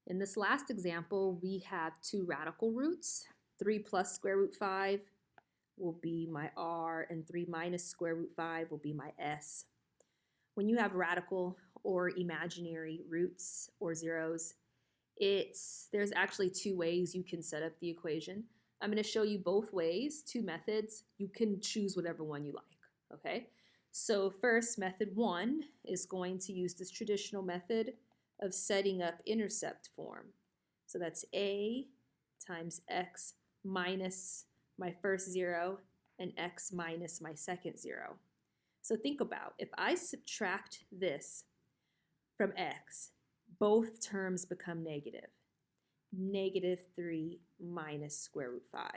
In this last example, we have two radical roots. 3 plus square root 5 will be my R, and 3 minus square root 5 will be my S. When you have radical or imaginary roots or zeros, there's actually two ways you can set up the equation. I'm going to show you both ways, two methods. You can choose whatever one you like, okay? So first, method 1 is going to use this traditional method of setting up intercept form. So that's a times x minus my first 0 and x minus my second 0. So think about, if I subtract this from x, both terms become negative. Negative 3 minus square root 5.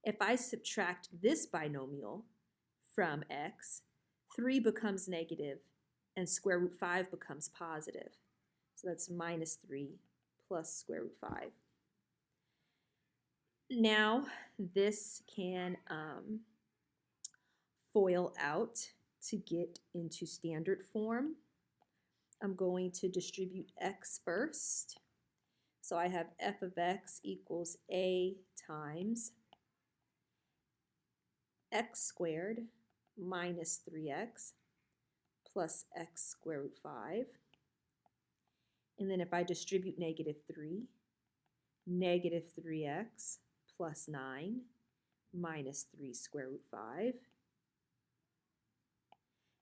If I subtract this binomial from x, 3 becomes negative and square root 5 becomes positive. So that's minus 3 plus square root 5. Now this can FOIL out to get into standard form. I'm going to distribute x first. So I have f of x equals a times x squared minus 3x plus x square root 5. And then if I distribute negative 3, negative 3x plus 9 minus 3 square root 5.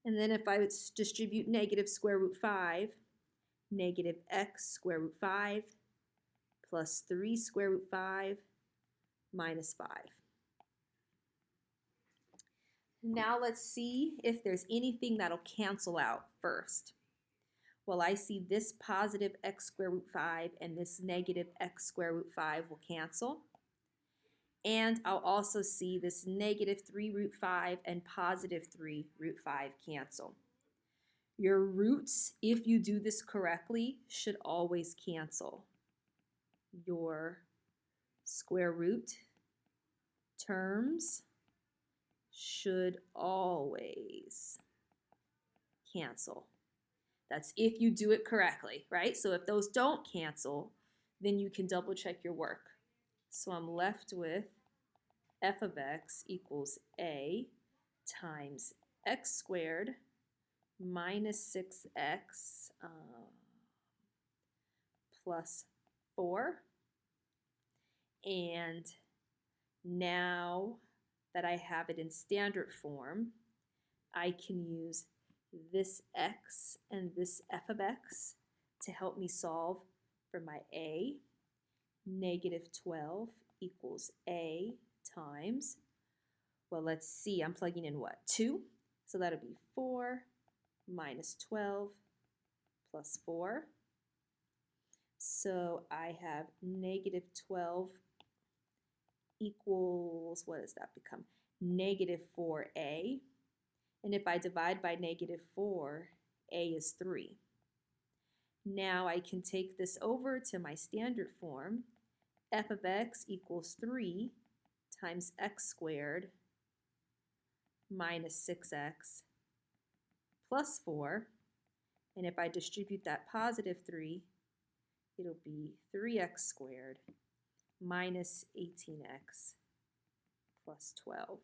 And then if I distribute negative square root 5, negative x square root 5 plus 3 square root 5 minus 5. Now let's see if there's anything that'll cancel out first. Well, I see this positive x square root 5 and this negative x square root 5 will cancel. And I'll also see this negative 3 root 5 and positive 3 root 5 cancel. Your roots, if you do this correctly, should always cancel. Your square root terms should always cancel. That's if you do it correctly, right? So if those don't cancel, then you can double check your work. So I'm left with f of x equals a times x squared minus 6x plus 4. And now that I have it in standard form, I can use this x and this f of x to help me solve for my a. Negative 12 equals a times, well, let's see, I'm plugging in what? 2. So that'll be 4 minus 12 plus 4. So I have negative 12 equals, what does that become? Negative 4a. And if I divide by negative 4, a is 3. Now I can take this over to my standard form. F of x equals 3 times x squared minus 6x plus 4. And if I distribute that positive 3, it'll be 3x squared minus 18x plus 12.